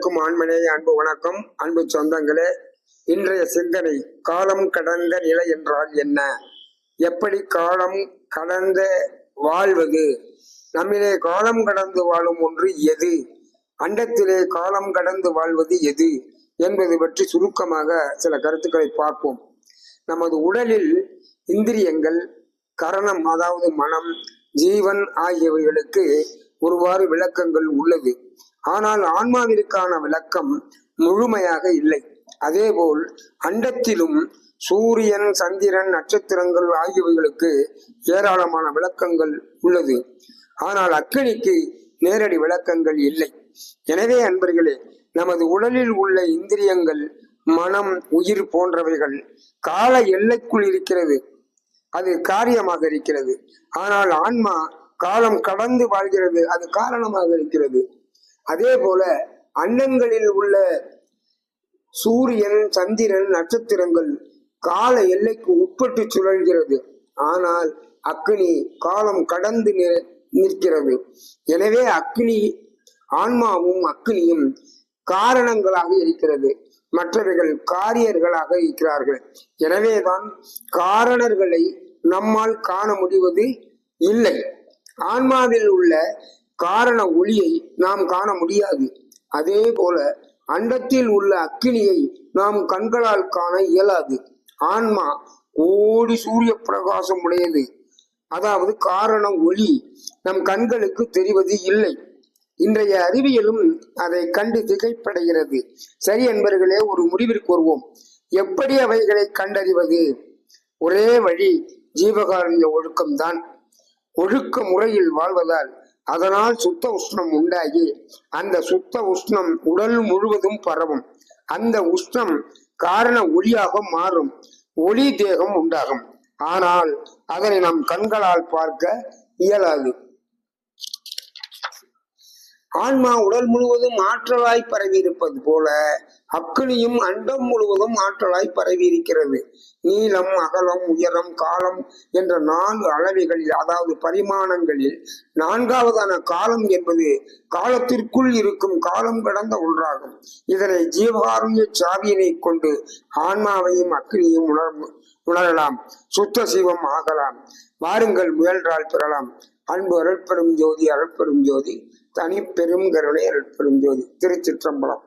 அனைவருக்கும் ஆண்மனே அன்பு வணக்கம். அன்பு சொந்தங்களே, இன்றைய சிந்தனை காலம் கடந்த நிலை என்றால் என்ன? எப்படி காலம் கடந்த வாழ்வது? நம்மிலே காலம் கடந்து வாழும் ஒன்று எது? அண்டத்திலே காலம் கடந்து வாழ்வது எது என்பது பற்றி சுருக்கமாக சில கருத்துக்களை பார்ப்போம். நமது உடலில் இந்திரியங்கள், கரணம் அதாவது மனம், ஜீவன் ஆகியவைகளுக்கு ஒருவாறு விளக்கங்கள் உள்ளது. ஆனால் ஆன்மாவிற்கான விளக்கம் முழுமையாக இல்லை. அதேபோல் அண்டத்திலும் சூரியன், சந்திரன், நட்சத்திரங்கள் ஆகியவைகளுக்கு ஏராளமான விளக்கங்கள் உள்ளது. ஆனால் அக்கினிக்கு நேரடி விளக்கங்கள் இல்லை. எனவே அன்பர்களே, நமது உடலில் உள்ள இந்திரியங்கள், மனம், உயிர் போன்றவைகள் கால எல்லைக்குள் இருக்கிறது. அது காரியமாக இருக்கிறது. ஆனால் ஆன்மா காலம் கடந்து வாழ்கிறது. அது காரணமாக இருக்கிறது. அதே போல அண்டங்களில் உள்ள சூரியன், சந்திரன், நட்சத்திரங்கள் கால எல்லைக்கு உட்பட்டு சுழல்கிறது. ஆனால் அக்னி காலம் கடந்து நிற்கிறது. எனவே அக்னி, ஆன்மாவும் அக்னியும் காரணங்களாக இருக்கிறது. மற்றவைகள் காரியர்களாக இருக்கிறார்கள். எனவேதான் காரணர்களை நம்மால் காண முடிவது இல்லை. ஆன்மாவில் உள்ள காரண ஒளியை நாம் காண முடியாது. அதே போல அண்டத்தில் உள்ள அக்கினியை நாம் கண்களால் காண இயலாது. ஆன்மா கோடி சூரிய பிரகாசம் உடையது. அதாவது காரண ஒளி நம் கண்களுக்கு தெரிவது இல்லை. இன்றைய அறிவியலும் அதை கண்டு திகைப்படைகிறது. சரி என்பர்களே, ஒரு முடிவிற்கு வருவோம். எப்படி அவைகளை கண்டறிவது? ஒரே வழி ஜீவகாருண்ய ஒழுக்கம்தான். ஒழுக்க முறையில் வாழ்வதால் அதனால் சுத்த உஷ்ணம் உண்டாகி அந்த சுத்த உஷ்ணம் உடல் முழுவதும் பரவும். அந்த உஷ்ணம் காரண ஒளியாக மாறும். ஒளி தேகம் உண்டாகும். ஆனால் அதனை நம் கண்களால் பார்க்க இயலாது. ஆன்மா உடல் முழுவதும் ஆற்றலாய் பரவி இருப்பது போல அக்னியும் அண்டம் முழுவதும் ஆற்றலாய் பரவி இருக்கிறது. நீளம், அகலம், உயரம், காலம் என்ற 4 அளவைகளில், அதாவது பரிமாணங்களில் 4வதான காலம் என்பது காலத்திற்குள் இருக்கும் காலம் கடந்த ஒன்றாகும். இதனை ஜீவகாருண்ய சாவியினை கொண்டு ஆன்மாவையும் அக்னியும் உணரலாம். சுத்த சிவம் ஆகலாம். வாருங்கள், முயன்றால் பெறலாம். அன்பு அருட்பெரும் ஜோதி, அருட்பெரும் ஜோதி, தனி பெரும் கருணை அருட்பெரும் ஜோதி. திருச்சிற்றம்பலம்.